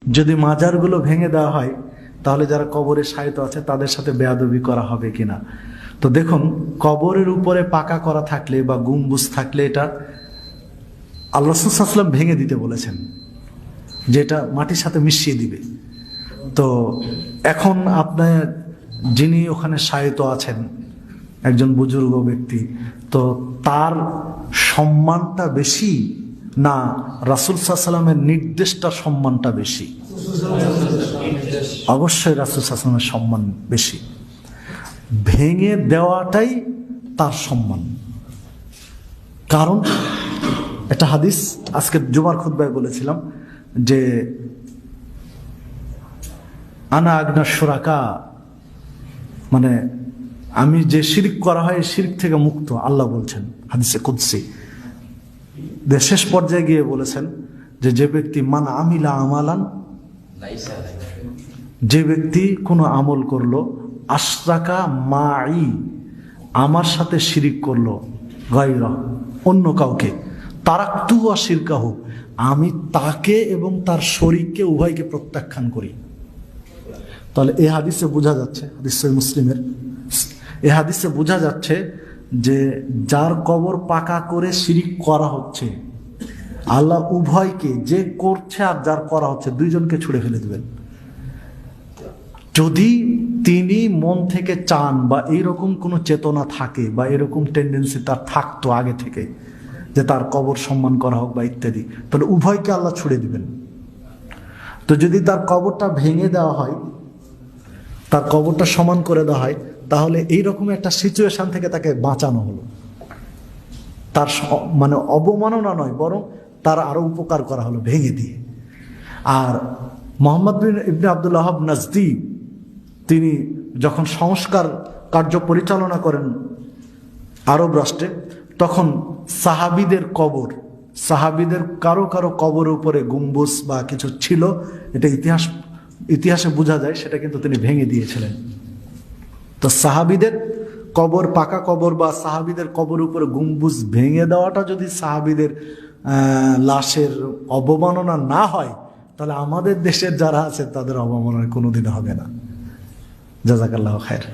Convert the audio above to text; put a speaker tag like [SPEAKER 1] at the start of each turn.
[SPEAKER 1] যদি মাজারগুলো ভেঙে দেওয়া হয় তাহলে যারা কবরে শায়িত আছে তাদের সাথে বেয়াদবি করা হবে কিনা। তো দেখুন, কবরের উপরে পাকা করা থাকলে বা গম্বুজ থাকলে এটা আল্লাহ রাসূল সাল্লাল্লাহু আলাইহি ওয়াসাল্লাম ভেঙে দিতে বলেছেন, যেটা মাটির সাথে মিশিয়ে দিবে। তো এখন আপনার যিনি ওখানে শায়িত আছেন, একজন বুজুর্গ ব্যক্তি, তো তার সম্মানটা বেশি না রাসূল সাল্লাল্লাহু আলাইহি ওয়াসাল্লামের নির্দেশটা সম্মানটা বেশি? অবশ্যই রাসূল সাল্লাল্লাহু আলাইহি ওয়াসাল্লামের সম্মান বেশি। ভেঙে দেওয়াটাই তার সম্মান। কারণ একটা হাদিস আজকে জুমার খুতবায় বলেছিলাম যে আনা আগনা শুরাকা, মানে আমি যে শিরক করা হয় শিরক থেকে মুক্ত, আল্লাহ বলছেন হাদিসে কুদসি। শেষ পর্যায়ে গিয়ে বলেছেন যে ব্যক্তি মান আমিলা আমালান, যে ব্যক্তি কোনো আমল করলো আশরাকা মাই, আমার সাথে শিরিক করলো, গায়রা, অন্য কাউকে, তারাকতু ওয়া শিরকাহু, আমি তাকে এবং তার শরীককে উভয়কে প্রত্যাখ্যান করি। তাহলে এই হাদিসে বোঝা যাচ্ছে, হাদিস সহিহ মুসলিমের এই হাদিসে বোঝা যাচ্ছে যে যার কবর পাকা করে শিরিক করা হচ্ছে, আল্লাহ উভয়কে, যে করছে আর যার করা হচ্ছে, দুইজনকে ছুড়ে ফেলে দেবেন। যদি তিনি মন থেকে চান বা এইরকম কোনো চেতনা থাকে বা এরকম টেন্ডেন্সি তার থাকতো আগে থেকে যে তার কবর সম্মান করা হোক বা ইত্যাদি, তাহলে উভয়কে আল্লাহ ছুড়ে দিবেন। তো যদি তার কবরটা ভেঙে দেওয়া হয়, তার কবরটা সমান করে দেওয়া হয়, তাহলে এইরকম একটা সিচুয়েশন থেকে তাকে বাঁচানো হলো। তার মানে অবমাননা নয়, বরং তার আরো উপকার করা হলো ভেঙে দিয়ে। আর মুহাম্মদ বিন ইবনে আব্দুল ওয়াহাব নাজদি, তিনি যখন সংস্কার কার্য পরিচালনা করেন আরব রাষ্ট্রে, তখন সাহাবীদের কবর, সাহাবীদের কারো কারো কবরের উপরে গম্বুজ বা কিছু ছিল, এটা ইতিহাসে বোঝা যায়, সেটা কিন্তু তিনি ভেঙে দিয়েছিলেন। তো সাহাবীদের কবর, পাকা কবর বা সাহাবীদের কবর উপরে গম্বুজ ভেঙে দেওয়াটা যদি সাহাবীদের লাশের অবমাননা না হয়, তাহলে আমাদের দেশের যারা আছে তাদের অবমাননা কোনোদিন হবে না। জাযাকাল্লাহু খায়র।